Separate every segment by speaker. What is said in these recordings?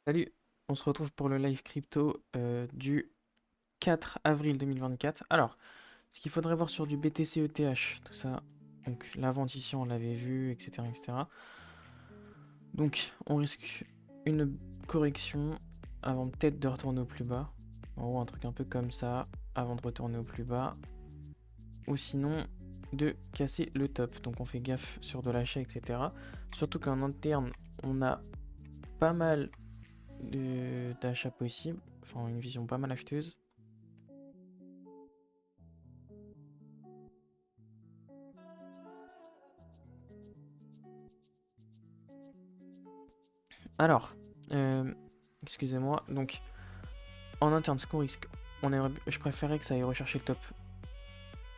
Speaker 1: Salut, on se retrouve pour le live crypto du 4 avril 2024. Alors, ce qu'il faudrait voir sur du BTC ETH, tout ça, donc la vente ici on l'avait vu, etc., etc. Donc on risque une correction avant peut-être de retourner au plus bas. En gros un truc un peu comme ça, avant de retourner au plus bas. Ou sinon de casser le top. Donc on fait gaffe sur de l'achat, etc. Surtout qu'en interne, on a pas mal d'achats possibles, enfin une vision pas mal acheteuse. Alors, euh, excusez-moi, donc en interne, ce qu'on risque, je préférais que ça aille rechercher le top.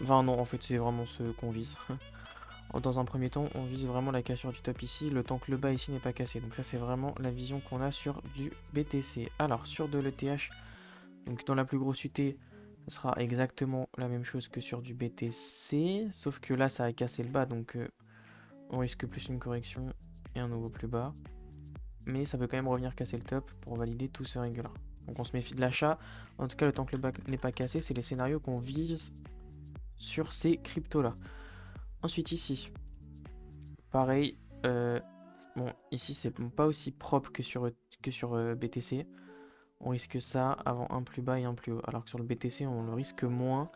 Speaker 1: Enfin non, en fait c'est vraiment ce qu'on vise. Dans un premier temps, on vise vraiment la cassure du top ici, le temps que le bas ici n'est pas cassé. Donc ça c'est vraiment la vision qu'on a sur du BTC. Alors sur de l'ETH, donc dans la plus grosse UT, ce sera exactement la même chose que sur du BTC, sauf que là ça a cassé le bas, donc on risque plus une correction et un nouveau plus bas. Mais ça peut quand même revenir casser le top pour valider tout ce règle là. Donc on se méfie de l'achat. En tout cas, le temps que le bas n'est pas cassé, c'est les scénarios qu'on vise sur ces cryptos là. Ensuite ici, pareil. Bon, ici c'est pas aussi propre que sur BTC. On risque ça avant un plus bas et un plus haut. Alors que sur le BTC, on le risque moins.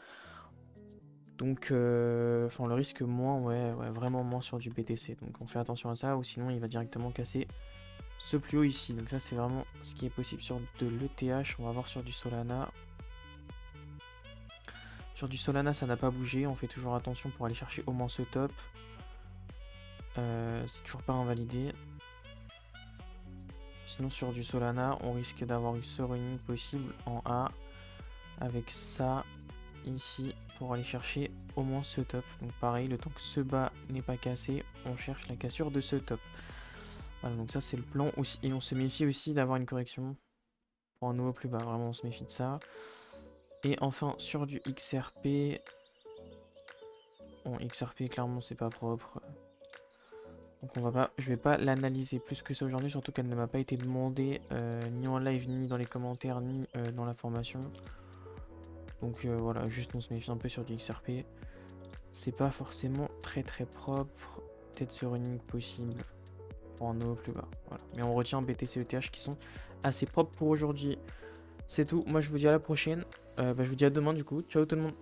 Speaker 1: Donc, enfin, on le risque moins, ouais, vraiment moins sur du BTC. Donc on fait attention à ça, ou sinon il va directement casser ce plus haut ici. Donc ça c'est vraiment ce qui est possible sur de l'ETH. On va voir sur du Solana. Sur du Solana ça n'a pas bougé. On fait toujours attention pour aller chercher au moins ce top. C'est toujours pas invalidé. Sinon sur du Solana on risque d'avoir eu ce running possible en A. Avec ça ici pour aller chercher au moins ce top. Donc pareil, le temps que ce bas n'est pas cassé, on cherche la cassure de ce top. Voilà, donc ça c'est le plan aussi. Et on se méfie aussi d'avoir une correction pour un nouveau plus bas. Vraiment on se méfie de ça. Et enfin sur du XRP, bon XRP clairement c'est pas propre. Donc je vais pas l'analyser plus que ça aujourd'hui, surtout qu'elle ne m'a pas été demandée ni en live, ni dans les commentaires, ni dans la formation. Donc voilà, juste on se méfie un peu sur du XRP. C'est pas forcément très propre. Peut-être ce running possible pour un nouveau plus bas. Voilà. Mais on retient BTC ETH qui sont assez propres pour aujourd'hui. C'est tout. Moi je vous dis à la prochaine. Je vous dis à demain du coup. Ciao tout le monde.